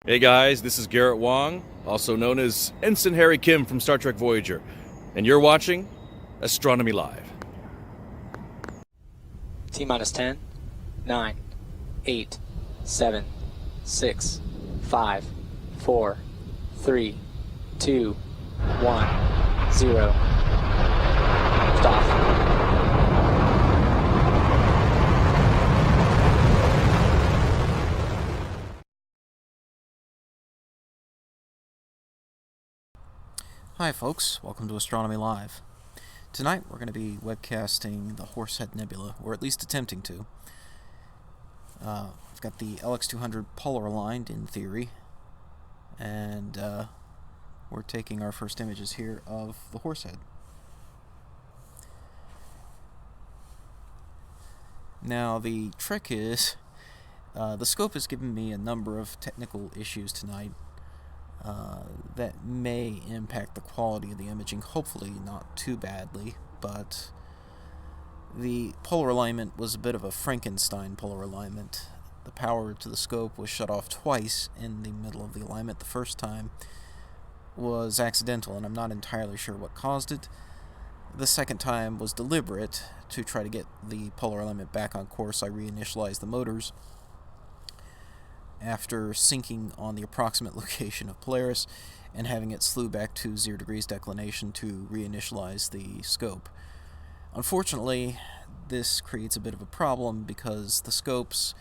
Hey guys, this is Garrett Wong, also known as Ensign Harry Kim from Star Trek Voyager, and you're watching Astronomy Live. T-minus 10, 9, 8, 7, 6, 5, 4, 3, 2, 1, 0. Stop. Hi folks, welcome to Astronomy Live. Tonight we're going to be webcasting the Horsehead Nebula, or at least attempting to. I've got the LX200 polar aligned in theory, and we're taking our first images here of the Horsehead. Now the trick is, the scope has given me a number of technical issues tonight that may impact the quality of the imaging, hopefully not too badly, but the polar alignment was a bit of a Frankenstein polar alignment. The power to the scope was shut off twice in the middle of the alignment. The first time was accidental, and I'm not entirely sure what caused it. The second time was deliberate. To try to get the polar alignment back on course, I reinitialized the motors after sinking on the approximate location of Polaris and having it slew back to 0 degrees declination to reinitialize the scope. Unfortunately, this creates a bit of a problem because the scope's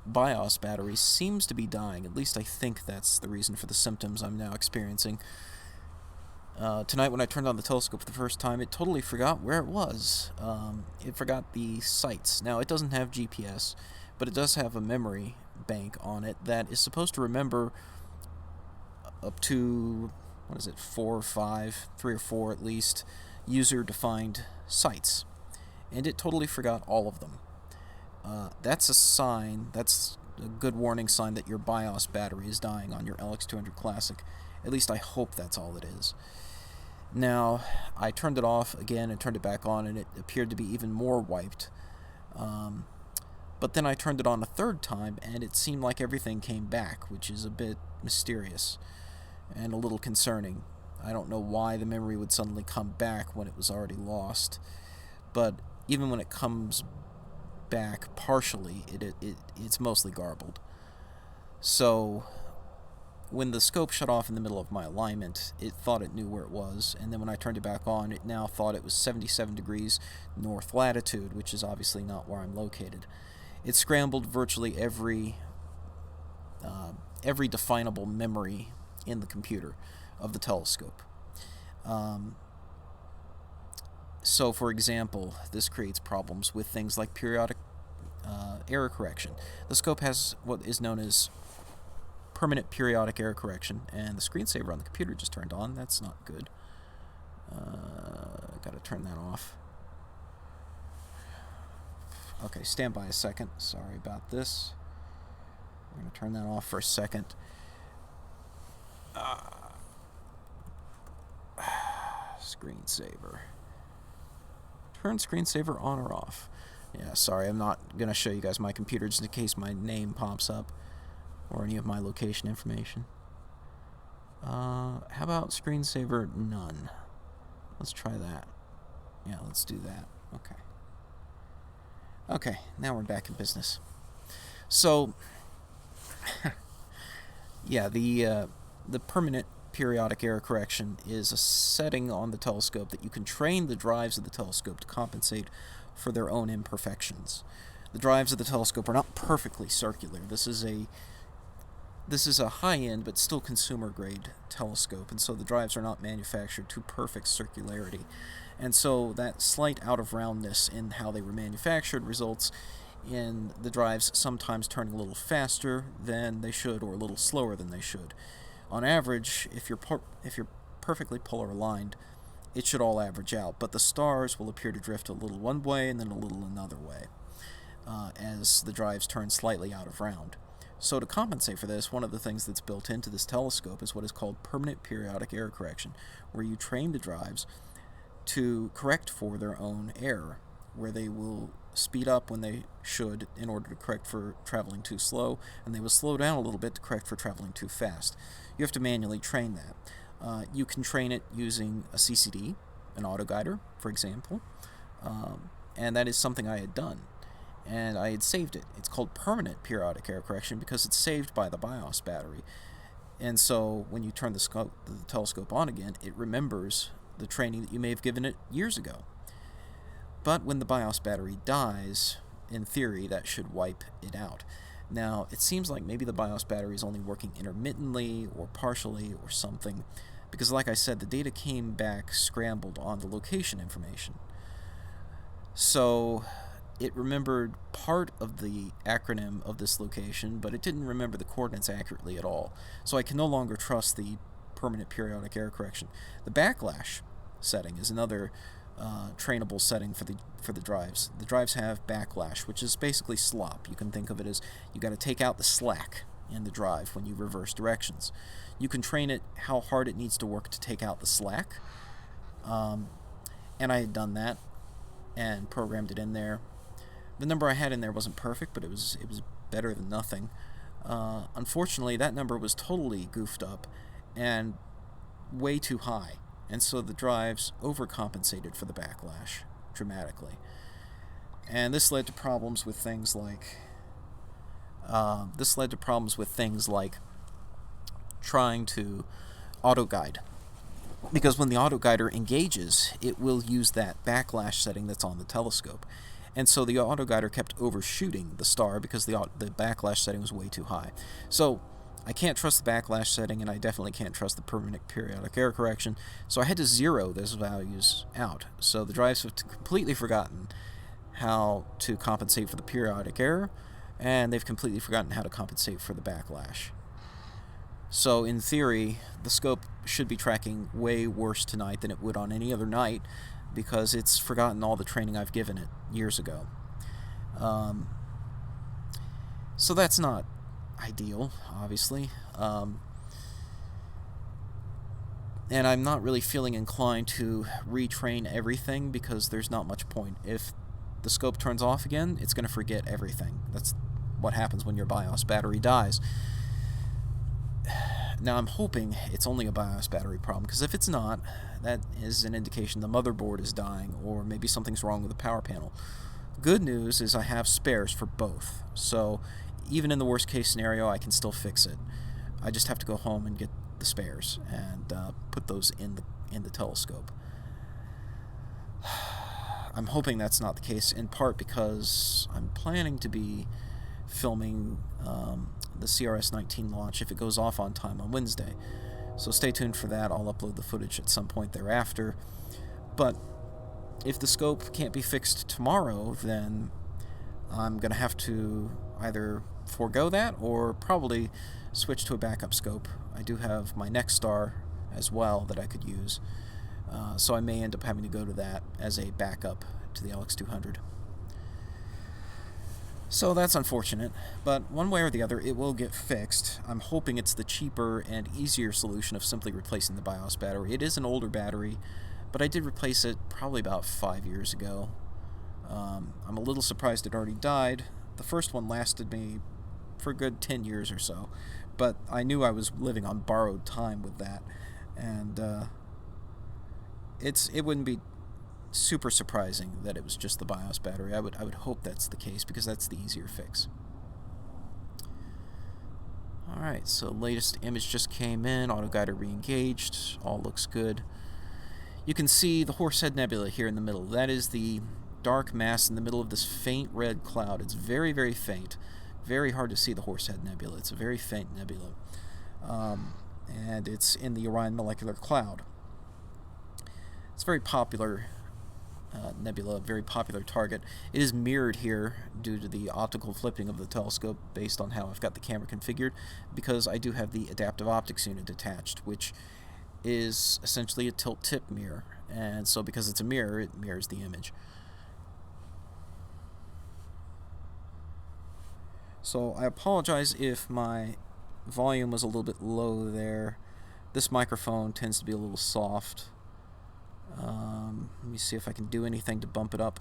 BIOS battery seems to be dying. At least I think that's the reason for the symptoms I'm now experiencing. Tonight when I turned on the telescope for the first time, it totally forgot where it was. It forgot the sights. Now, it doesn't have GPS, but it does have a memory bank on it that is supposed to remember up to, 4 or 5, 3 or 4 at least, user-defined sites. And it totally forgot all of them. That's a sign, that's a good warning sign that your BIOS battery is dying on your LX200 Classic. At least I hope that's all it is. Now, I turned it off again and turned it back on, and it appeared to be even more wiped. But then I turned it on a third time, and it seemed like everything came back, which is a bit mysterious and a little concerning. I don't know why the memory would suddenly come back when it was already lost. But even when it comes back partially, it's mostly garbled. So when the scope shut off in the middle of my alignment, it thought it knew where it was, and then when I turned it back on, it now thought it was 77 degrees north latitude, which is obviously not where I'm located. It scrambled virtually every definable memory in the computer of the telescope. So, for example, this creates problems with things like periodic error correction. The scope has what is known as permanent periodic error correction, and the screensaver on the computer just turned on. That's not good. Gotta turn that off. Okay, stand by a second. Sorry about this. I'm going to turn that off for a second. Screensaver. Turn screensaver on or off. Yeah, sorry, I'm not going to show you guys my computer just in case my name pops up or any of my location information. How about screensaver none? Let's try that. Yeah, let's do that. Okay, now we're back in business. So, yeah, the permanent periodic error correction is a setting on the telescope that you can train the drives of the telescope to compensate for their own imperfections. The drives of the telescope are not perfectly circular. This is a high-end but still consumer-grade telescope, and so the drives are not manufactured to perfect circularity. And so that slight out-of-roundness in how they were manufactured results in the drives sometimes turning a little faster than they should or a little slower than they should. On average, if you're perfectly polar aligned, it should all average out, but the stars will appear to drift a little one way and then a little another way as the drives turn slightly out of round. So to compensate for this, one of the things that's built into this telescope is what is called permanent periodic error correction, where you train the drives to correct for their own error, where they will speed up when they should in order to correct for traveling too slow, and they will slow down a little bit to correct for traveling too fast. You have to manually train that. You can train it using a CCD, an autoguider, for example, and that is something I had done, and I had saved it. It's called permanent periodic error correction because it's saved by the BIOS battery, and so when you turn the telescope on again, it remembers the training that you may have given it years ago. But when the BIOS battery dies, in theory, that should wipe it out. Now, it seems like maybe the BIOS battery is only working intermittently or partially or something, because like I said, the data came back scrambled on the location information. So it remembered part of the acronym of this location, but it didn't remember the coordinates accurately at all. So I can no longer trust the permanent periodic error correction. The backlash setting is another trainable setting for the drives. The drives have backlash, which is basically slop. You can think of it as you got to take out the slack in the drive when you reverse directions. You can train it how hard it needs to work to take out the slack, and I had done that and programmed it in there. The number I had in there wasn't perfect, but it was better than nothing. Unfortunately, that number was totally goofed up and way too high. And so the drives overcompensated for the backlash dramatically. And this led to problems with things like trying to auto-guide. Because when the auto-guider engages, it will use that backlash setting that's on the telescope. And so the auto-guider kept overshooting the star because the backlash setting was way too high. So I can't trust the backlash setting, and I definitely can't trust the permanent periodic error correction, so I had to zero those values out. So the drives have completely forgotten how to compensate for the periodic error, and they've completely forgotten how to compensate for the backlash. So in theory, the scope should be tracking way worse tonight than it would on any other night, because it's forgotten all the training I've given it years ago. So that's not ideal, obviously, and I'm not really feeling inclined to retrain everything because there's not much point. If the scope turns off again, it's going to forget everything. That's what happens when your BIOS battery dies. Now I'm hoping it's only a BIOS battery problem, because if it's not, that is an indication the motherboard is dying or maybe something's wrong with the power panel. Good news is I have spares for both, so even in the worst case scenario, I can still fix it. I just have to go home and get the spares and put those in the telescope. I'm hoping that's not the case, in part because I'm planning to be filming the CRS-19 launch if it goes off on time on Wednesday. So stay tuned for that. I'll upload the footage at some point thereafter. But if the scope can't be fixed tomorrow, then I'm going to have to either forego that or probably switch to a backup scope. I do have my next star as well that I could use, so I may end up having to go to that as a backup to the LX200. So that's unfortunate, but one way or the other it will get fixed. I'm hoping it's the cheaper and easier solution of simply replacing the BIOS battery. It is an older battery, but I did replace it probably about 5 years ago. I'm a little surprised it already died. The first one lasted me for a good 10 years or so, but I knew I was living on borrowed time with that, and it wouldn't be super surprising that it was just the BIOS battery. I would hope that's the case, because that's the easier fix. Alright, so latest image just came in, autoguider re-engaged, all looks good. You can see the Horsehead Nebula here in the middle. That is the dark mass in the middle of this faint red cloud. It's very, very faint. Very hard to see the Horsehead Nebula. It's a very faint nebula. And it's in the Orion Molecular Cloud. It's a very popular nebula, very popular target. It is mirrored here due to the optical flipping of the telescope based on how I've got the camera configured, because I do have the adaptive optics unit attached, which is essentially a tilt-tip mirror. And so because it's a mirror, it mirrors the image. So I apologize if my volume was a little bit low there. This microphone tends to be a little soft. Let me see if I can do anything to bump it up.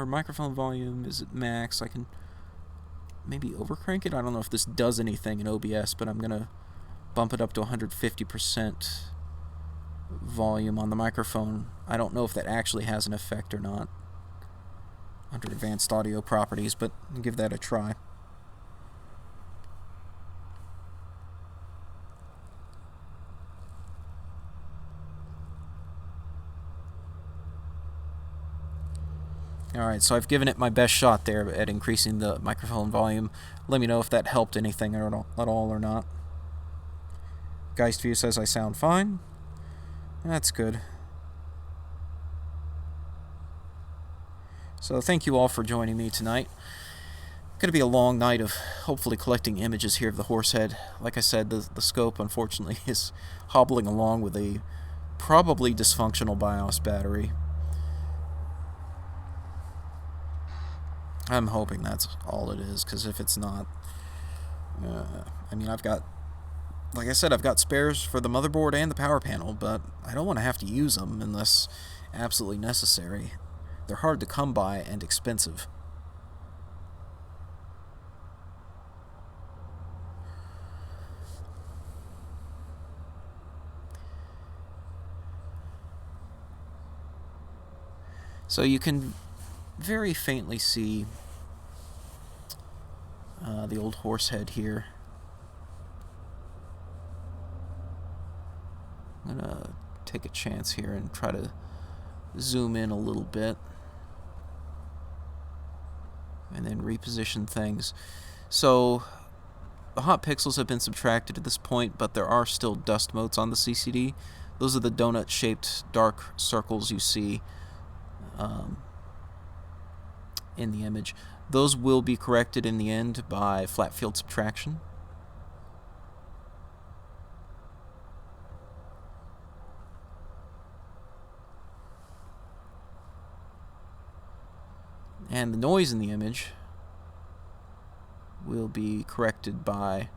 microphone volume is at max. I can maybe overcrank it. I don't know if this does anything in OBS, but I'm gonna bump it up to 150% volume on the microphone. I don't know if that actually has an effect or not under advanced audio properties, but I'll give that a try. Alright, so I've given it my best shot there at increasing the microphone volume. Let me know if that helped anything at all or not. Geistview says I sound fine. That's good. So thank you all for joining me tonight. Going to be a long night of hopefully collecting images here of the Horsehead. Like I said, the scope unfortunately is hobbling along with a probably dysfunctional BIOS battery. I'm hoping that's all it is, because if it's not, I mean, like I said, I've got spares for the motherboard and the power panel, but I don't want to have to use them unless absolutely necessary. They're hard to come by and expensive. So you can very faintly see the old Horsehead here. I'm gonna take a chance here and try to zoom in a little bit and then reposition things. So the hot pixels have been subtracted at this point, but there are still dust motes on the CCD. Those are the donut-shaped dark circles you see in the image. Those will be corrected in the end by flat field subtraction. And the noise in the image will be corrected by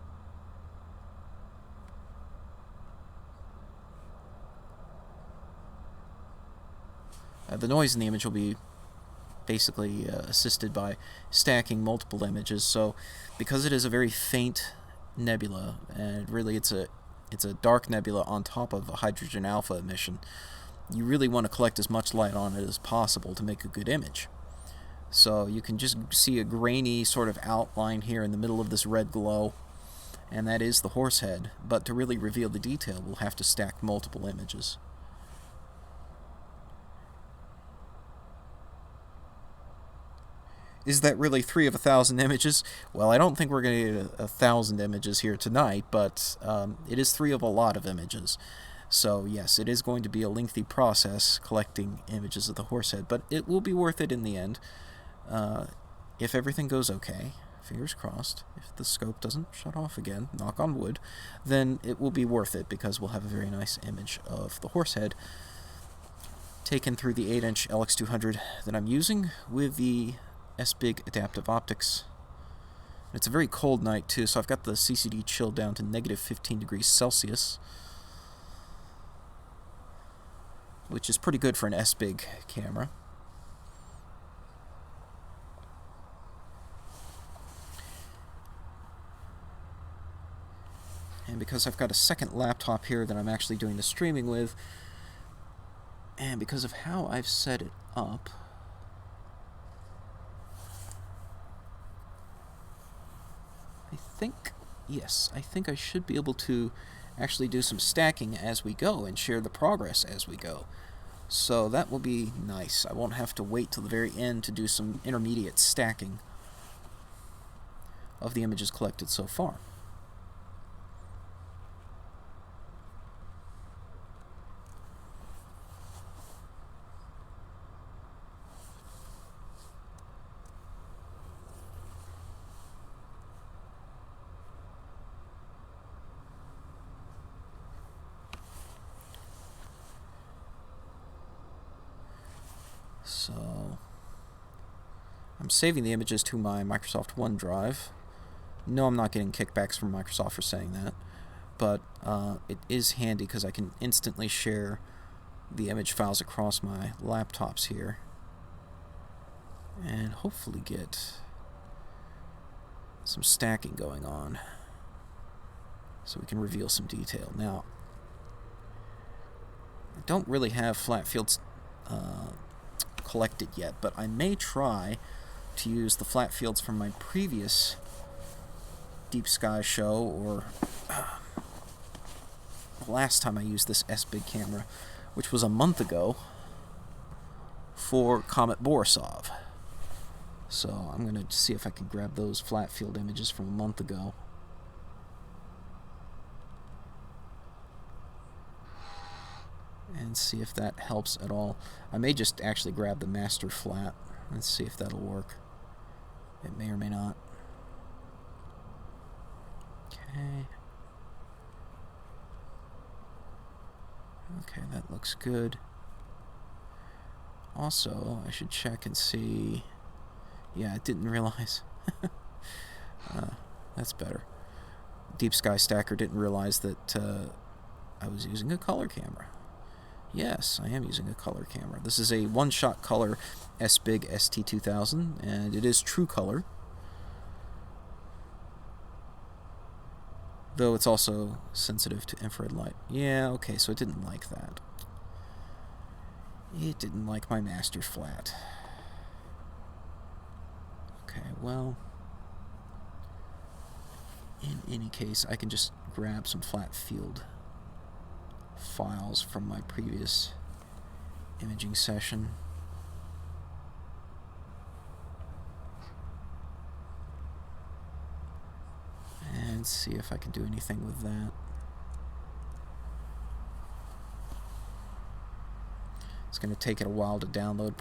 basically assisted by stacking multiple images. So because it is a very faint nebula, and really it's a dark nebula on top of a hydrogen alpha emission, you really want to collect as much light on it as possible to make a good image. So you can just see a grainy sort of outline here in the middle of this red glow, and that is the Horsehead. But to really reveal the detail, we'll have to stack multiple images. Is that really 3 of 1,000 images? Well, I don't think we're going to get 1,000 images here tonight, but it is 3 of a lot of images. So yes, it is going to be a lengthy process collecting images of the Horsehead, but it will be worth it in the end. If everything goes okay, fingers crossed, if the scope doesn't shut off again, knock on wood, then it will be worth it, because we'll have a very nice image of the Horsehead taken through the 8-inch LX200 that I'm using with the SBIG adaptive optics. It's a very cold night too, so I've got the CCD chilled down to negative 15 degrees Celsius, which is pretty good for an SBIG camera. And because I've got a second laptop here that I'm actually doing the streaming with, and because of how I've set it up, I think I should be able to actually do some stacking as we go and share the progress as we go. So that will be nice. I won't have to wait till the very end to do some intermediate stacking of the images collected so far. So I'm saving the images to my Microsoft OneDrive. No, I'm not getting kickbacks from Microsoft for saying that, but it is handy because I can instantly share the image files across my laptops here. and hopefully get some stacking going on so we can reveal some detail. Now, I don't really have flat fields collected yet, but I may try to use the flat fields from my previous Deep Sky show, or the last time I used this SBIG camera, which was a month ago, for Comet Borisov. So I'm going to see if I can grab those flat field images from a month ago. And see if that helps at all. I may just actually grab the master flat. Let's see if that'll work. It may or may not. Okay. Okay, that looks good. Also, I should check and see. Yeah, I didn't realize. That's better. Deep Sky Stacker didn't realize that I was using a color camera. Yes, I am using a color camera. This is a one-shot color SBIG ST-2000, and it is true color. Though it's also sensitive to infrared light. Yeah, okay, so it didn't like that. It didn't like my master flat. Okay, well, in any case, I can just grab some flat field files from my previous imaging session. And see if I can do anything with that. It's going to take it a while to download.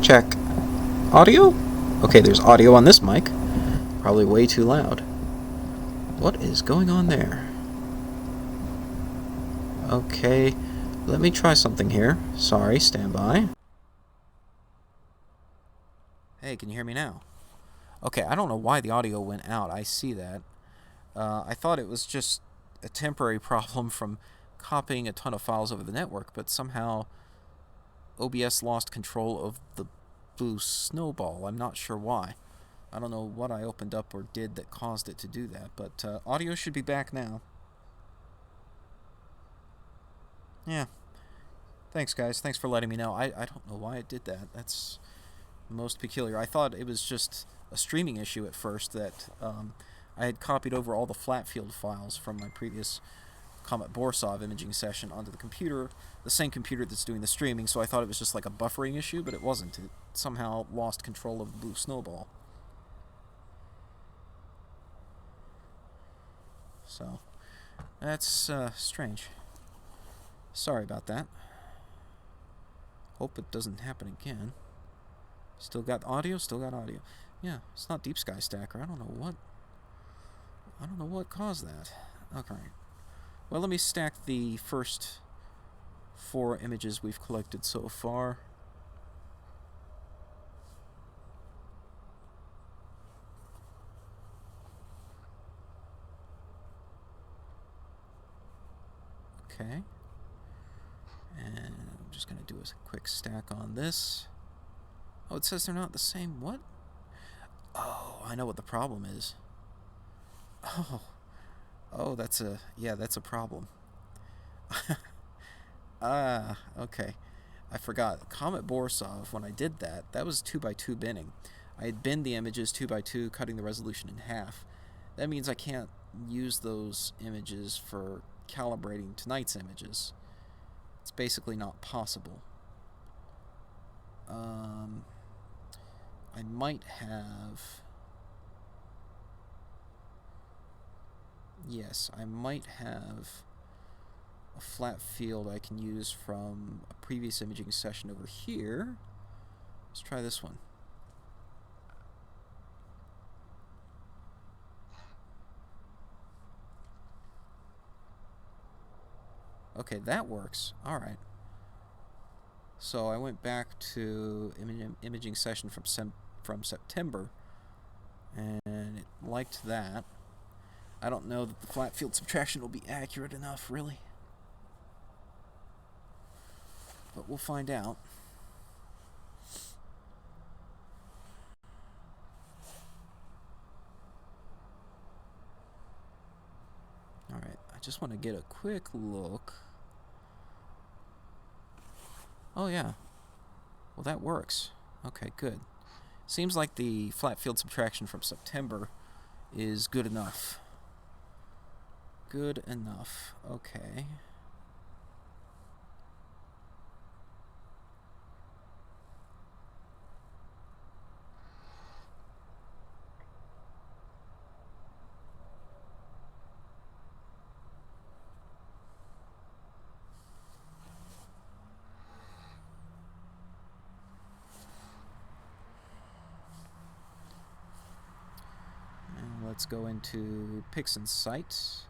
Check. Audio? Okay, there's audio on this mic. Probably way too loud. What is going on there? Okay, let me try something here. Sorry, stand by. Hey, can you hear me now? Okay, I don't know why the audio went out. I see that. I thought it was just a temporary problem from copying a ton of files over the network, but somehow OBS lost control of the blue snowball. I'm not sure why. I don't know what I opened up or did that caused it to do that, but audio should be back now. Yeah. Thanks, guys. Thanks for letting me know. I don't know why it did that. That's most peculiar. I thought it was just a streaming issue at first, that I had copied over all the flat field files from my previous Comet Borsov imaging session onto the computer, the same computer that's doing the streaming, so I thought it was just like a buffering issue, but it wasn't. It somehow lost control of the blue snowball. So, that's strange. Sorry about that. Hope it doesn't happen again. Still got audio? Still got audio. Yeah, it's not Deep Sky Stacker. I don't know what caused that. Okay. Well, let me stack the first 4 images we've collected so far. Okay. And I'm just going to do a quick stack on this. Oh, it says they're not the same. What? Oh, I know what the problem is. Oh, that's a problem. Okay. I forgot. Comet Borsov, when I did that, that was 2x2 binning. I had binned the images 2x2, cutting the resolution in half. That means I can't use those images for calibrating tonight's images. It's basically not possible. I might have... Yes, I might have a flat field I can use from a previous imaging session over here. Let's try this one. Okay, that works. Alright. So I went back to imaging session from September, and it liked that. I don't know that the flat field subtraction will be accurate enough, really. But we'll find out. Alright, I just want to get a quick look. Oh yeah. Well, that works. Okay, good. Seems like the flat field subtraction from September is good enough. Good enough. Okay. Let's go into Pixen's site,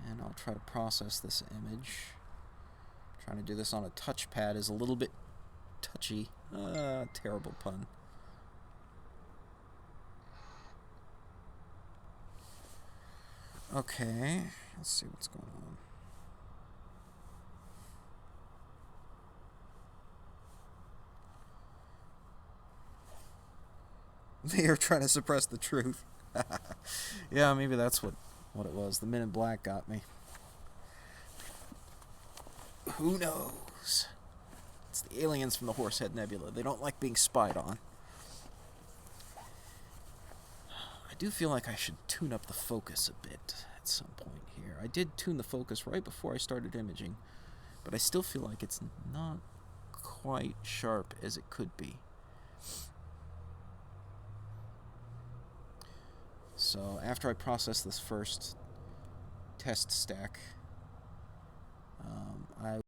and I'll try to process this image. Trying to do this on a touchpad is a little bit touchy. Terrible pun. Okay, let's see what's going on. They are trying to suppress the truth. Yeah, maybe that's what it was. The Men in Black got me. Who knows? It's the aliens from the Horsehead Nebula. They don't like being spied on. I do feel like I should tune up the focus a bit at some point here. I did tune the focus right before I started imaging, but I still feel like it's not quite sharp as it could be. So after I process this first test stack, I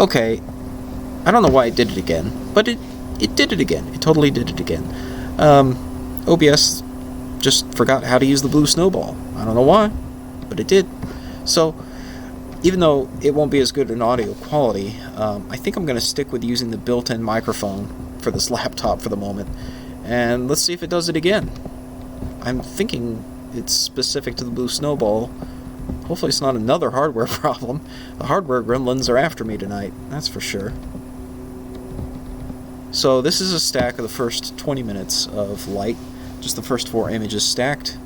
Okay, I don't know why it did it again, but it did it again. It totally did it again. OBS just forgot how to use the blue snowball. I don't know why, but it did. So, even though it won't be as good in audio quality, I think I'm going to stick with using the built-in microphone for this laptop for the moment, and let's see if it does it again. I'm thinking it's specific to the blue snowball. Hopefully it's not another hardware problem. The hardware gremlins are after me tonight, that's for sure. So this is a stack of the first 20 minutes of light, just the first 4 images stacked.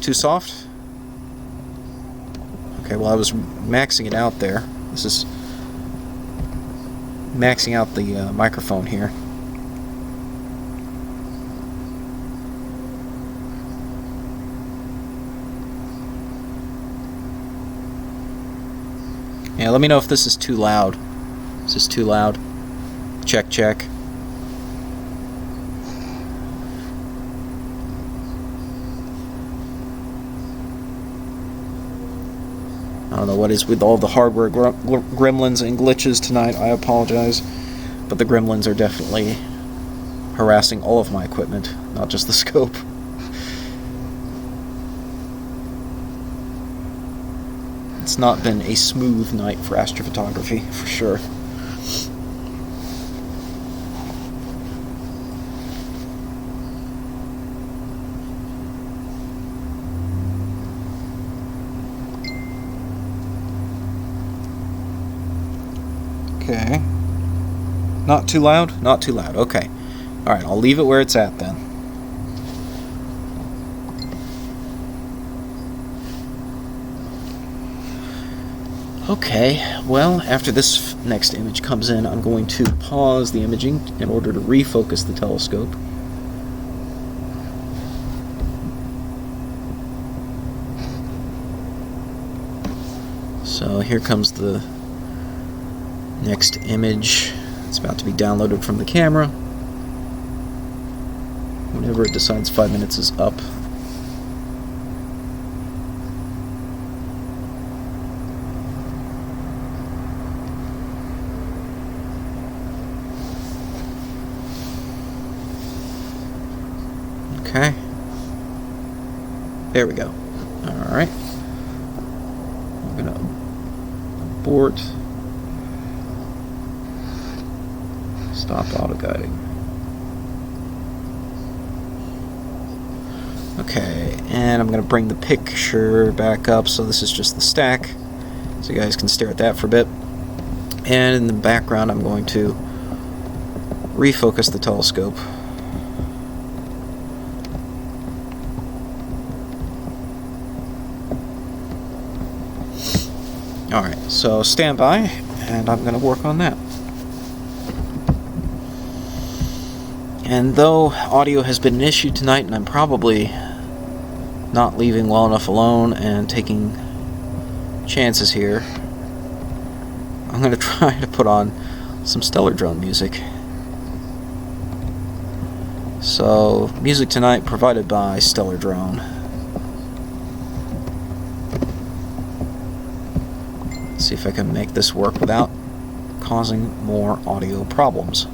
Too soft? Okay, well I was maxing it out there. This is maxing out the microphone here. Yeah, let me know if this is too loud. Is this too loud? Check, check. I don't know what is with all the hardware gremlins and glitches tonight. I apologize. But the gremlins are definitely harassing all of my equipment, not just the scope. It's not been a smooth night for astrophotography, for sure. Okay. Not too loud? Not too loud. Okay. Alright, I'll leave it where it's at then. Okay, well, after this next image comes in, I'm going to pause the imaging in order to refocus the telescope. So here comes the next image. It's about to be downloaded from the camera. Whenever it decides 5 minutes is up. Okay. There we go. Alright. I'm gonna abort. Stop auto-guiding. Okay, and I'm gonna bring the picture back up, so this is just the stack, so you guys can stare at that for a bit. And in the background I'm going to refocus the telescope. Alright, so stand by, and I'm going to work on that. And though audio has been an issue tonight, and I'm probably not leaving well enough alone and taking chances here, I'm going to try to put on some Stellar Drone music. So, music tonight provided by Stellar Drone. See if I can make this work without causing more audio problems.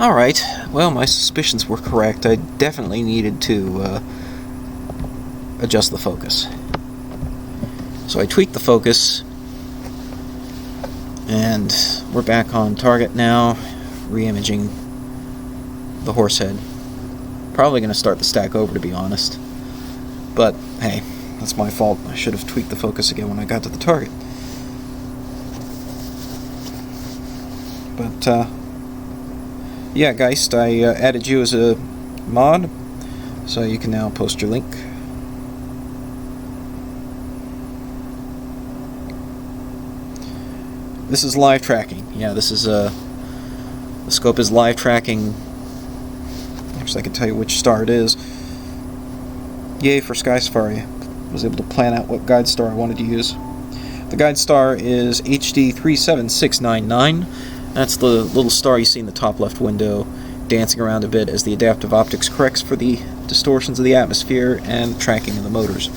Alright, well, my suspicions were correct. I definitely needed to adjust the focus. So I tweaked the focus, and we're back on target now, re-imaging the Horsehead. Probably going to start the stack over, to be honest. But, hey, that's my fault. I should have tweaked the focus again when I got to the target. But, yeah, Geist, I added you as a mod, so you can now post your link. This is live tracking. Yeah, this is, the scope is live tracking. Actually, I can tell you which star it is. Yay for Sky Safari. I was able to plan out what guide star I wanted to use. The guide star is HD 37699. That's the little star you see in the top left window, dancing around a bit as the adaptive optics corrects for the distortions of the atmosphere and tracking of the motors.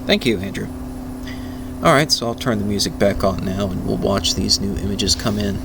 Thank you, Andrew. Alright, so I'll turn the music back on now and we'll watch these new images come in.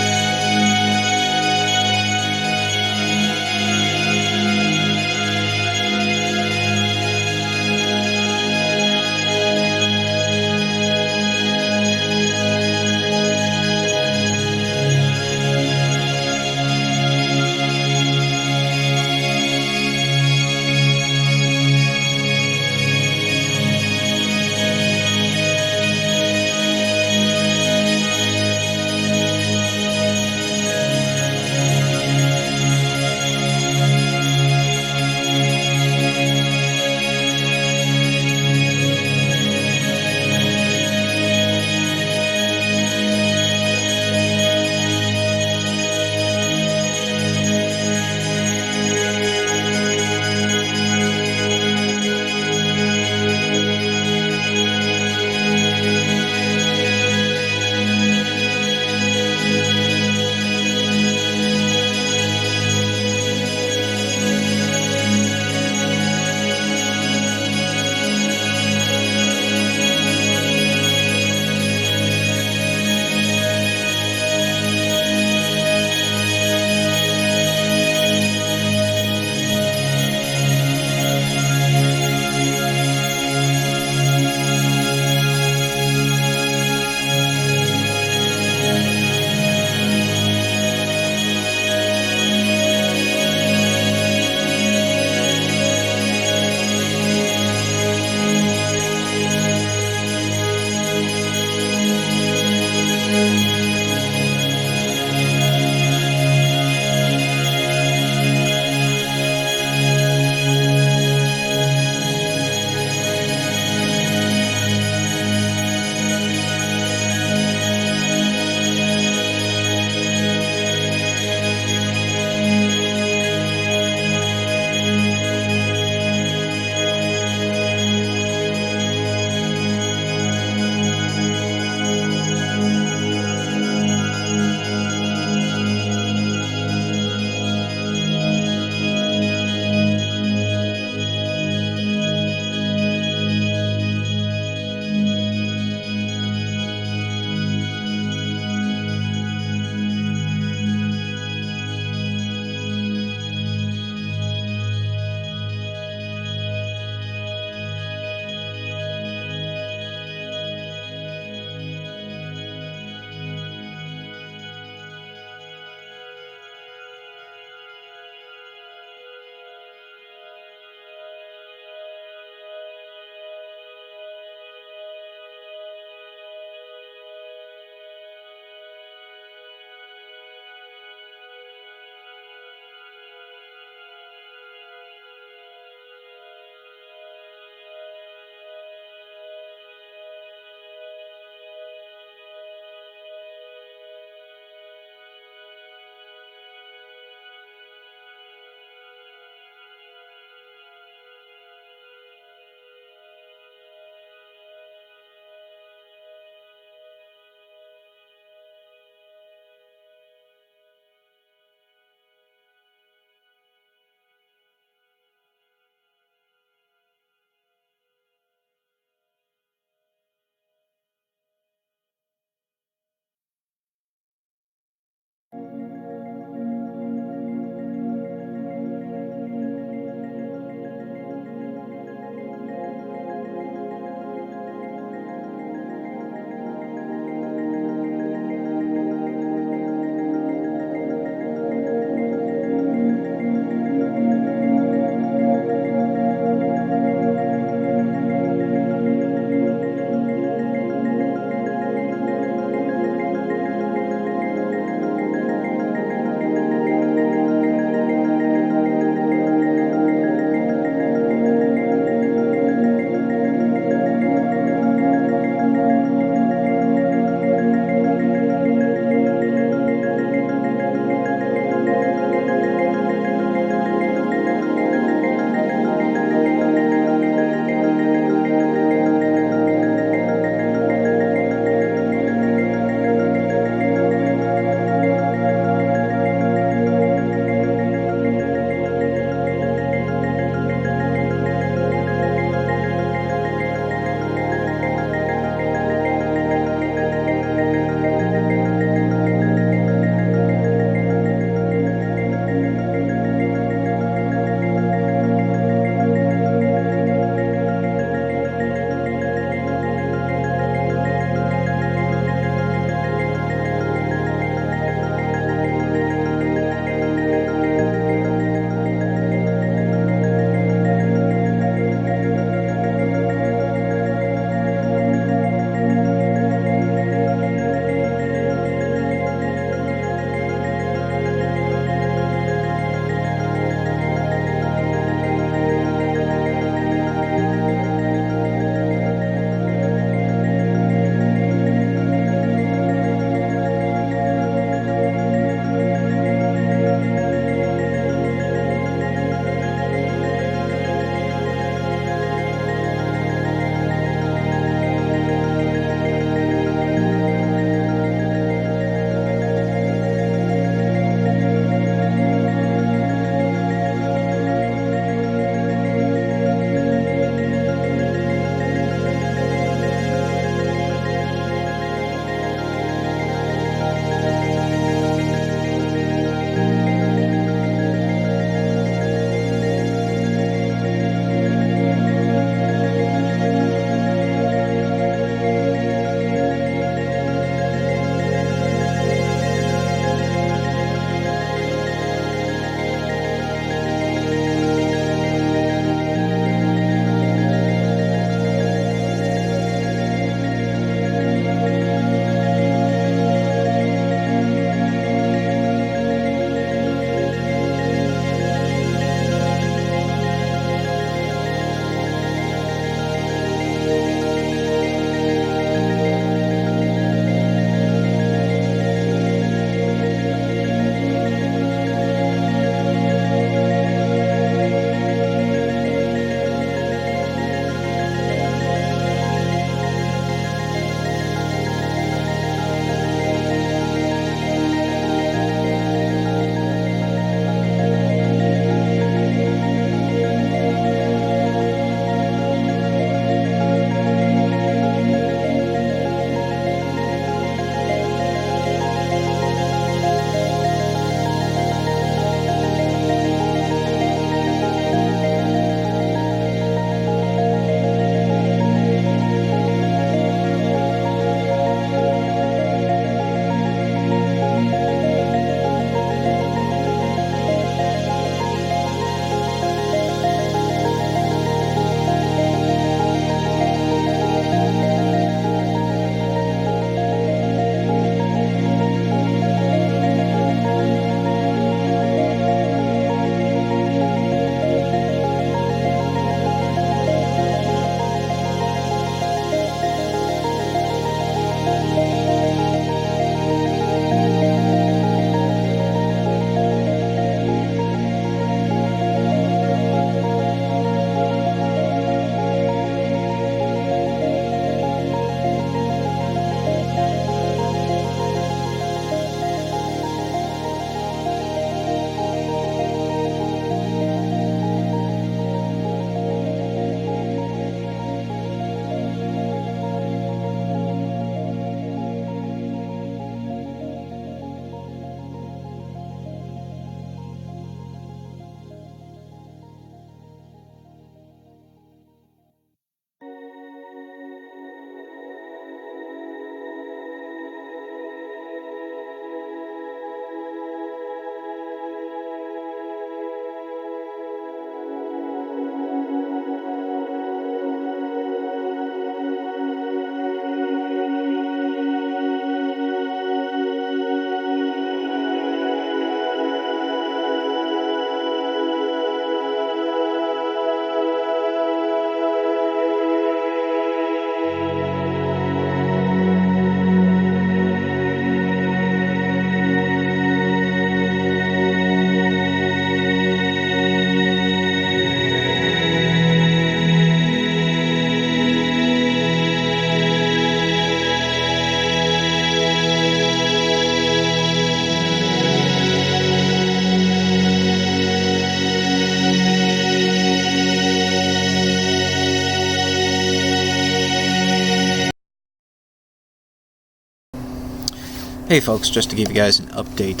Hey folks, just to give you guys an update.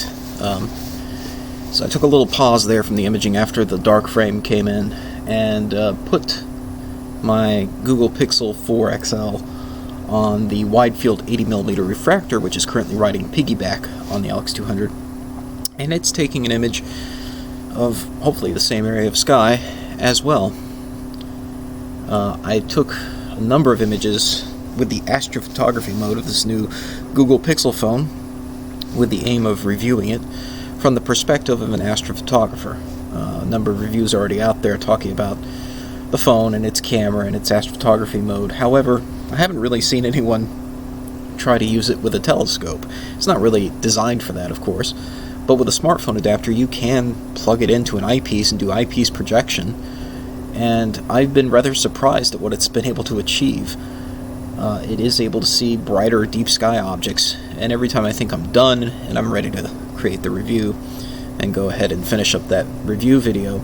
So I took a little pause there from the imaging after the dark frame came in and put my Google Pixel 4 XL on the wide field 80mm refractor, which is currently riding piggyback on the LX200, and it's taking an image of hopefully the same area of sky as well. I took a number of images with the astrophotography mode of this new Google Pixel phone with the aim of reviewing it from the perspective of an astrophotographer. A number of reviews already out there talking about the phone and its camera and its astrophotography mode. However, I haven't really seen anyone try to use it with a telescope. It's not really designed for that, of course, but with a smartphone adapter you can plug it into an eyepiece and do eyepiece projection, and I've been rather surprised at what it's been able to achieve. It is able to see brighter deep sky objects, and every time I think I'm done and I'm ready to create the review and go ahead and finish up that review video,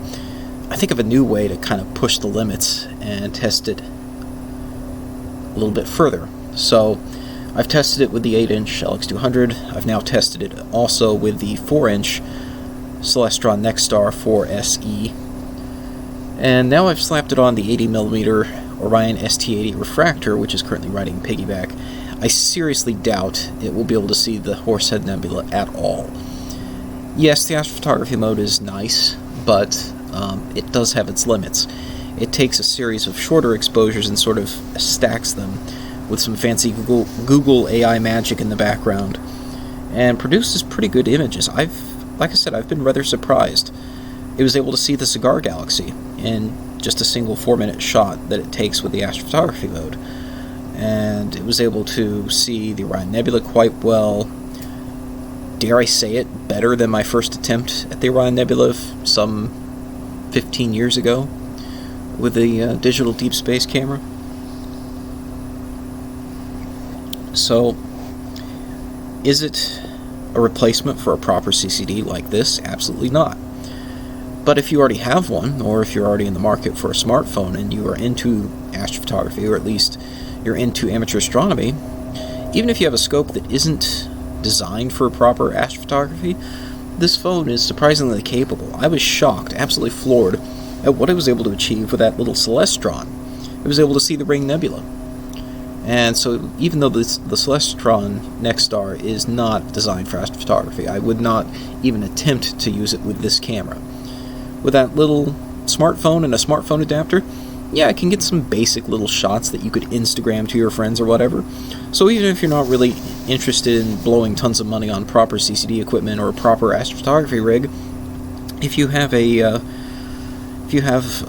I think of a new way to kind of push the limits and test it a little bit further. So I've tested it with the 8-inch LX200. I've now tested it also with the 4-inch Celestron Nexstar 4 SE, and now I've slapped it on the 80mm Orion ST80 refractor, which is currently riding piggyback. I seriously doubt it will be able to see the Horsehead Nebula at all. Yes, the astrophotography mode is nice, but it does have its limits. It takes a series of shorter exposures and sort of stacks them with some fancy Google AI magic in the background, and produces pretty good images. Like I said, I've been rather surprised. It was able to see the Cigar Galaxy in just a single 4-minute shot that it takes with the astrophotography mode, and it was able to see the Orion Nebula quite well. Dare I say it, better than my first attempt at the Orion Nebula some 15 years ago with the digital deep space camera. So, is it a replacement for a proper CCD like this? Absolutely not. But if you already have one, or if you're already in the market for a smartphone and you are into astrophotography, or at least you're into amateur astronomy, even if you have a scope that isn't designed for proper astrophotography, this phone is surprisingly capable. I was shocked, absolutely floored, at what it was able to achieve with that little Celestron. It was able to see the Ring Nebula. And so even though the Celestron Nexstar is not designed for astrophotography, I would not even attempt to use it with this camera. With that little smartphone and a smartphone adapter, yeah, I can get some basic little shots that you could Instagram to your friends or whatever. So even if you're not really interested in blowing tons of money on proper CCD equipment or a proper astrophotography rig, if you have a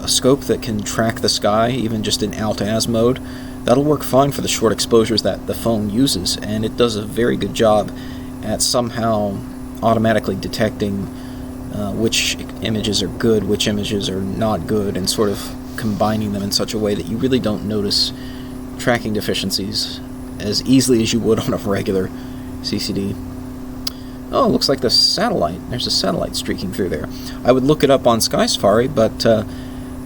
scope that can track the sky, even just in alt-az mode, that'll work fine for the short exposures that the phone uses, and it does a very good job at somehow automatically detecting which images are good, which images are not good, and sort of combining them in such a way that you really don't notice tracking deficiencies as easily as you would on a regular CCD. Oh, it looks like there's a satellite streaking through there. I would look it up on Sky Safari, but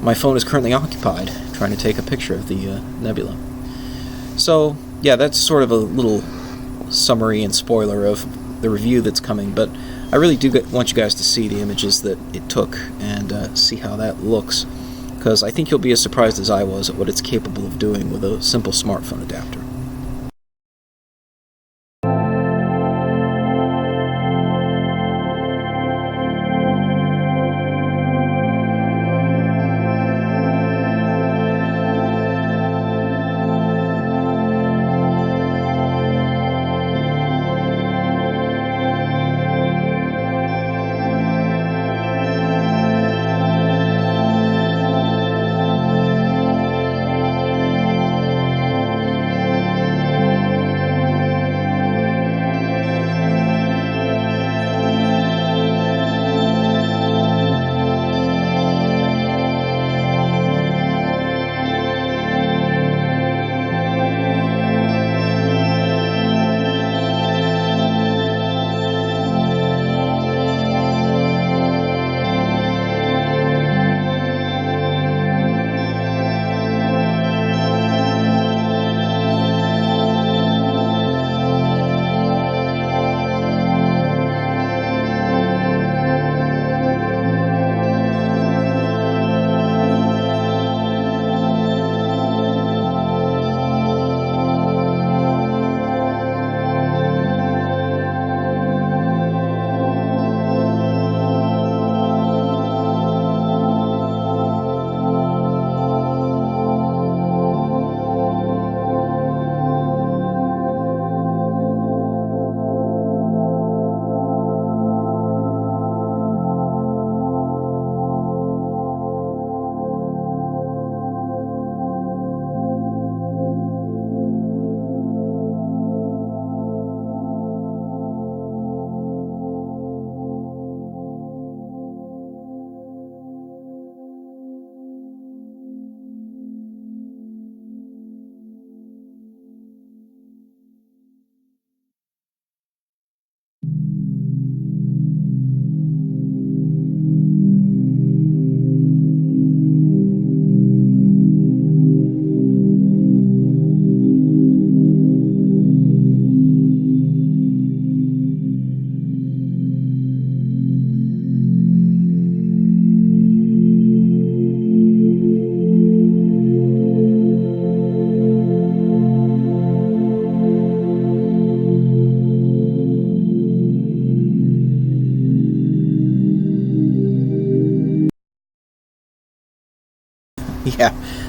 my phone is currently occupied trying to take a picture of the nebula. So, yeah, that's sort of a little summary and spoiler of the review that's coming, but I really do want you guys to see the images that it took and see how that looks, because I think you'll be as surprised as I was at what it's capable of doing with a simple smartphone adapter.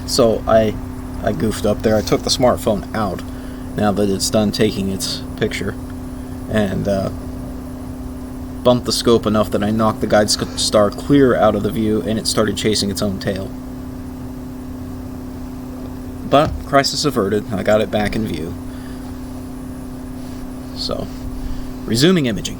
So I goofed up there. I took the smartphone out now that it's done taking its picture, and bumped the scope enough that I knocked the guide star clear out of the view, and it started chasing its own tail. But crisis averted. I got it back in view. So, resuming imaging.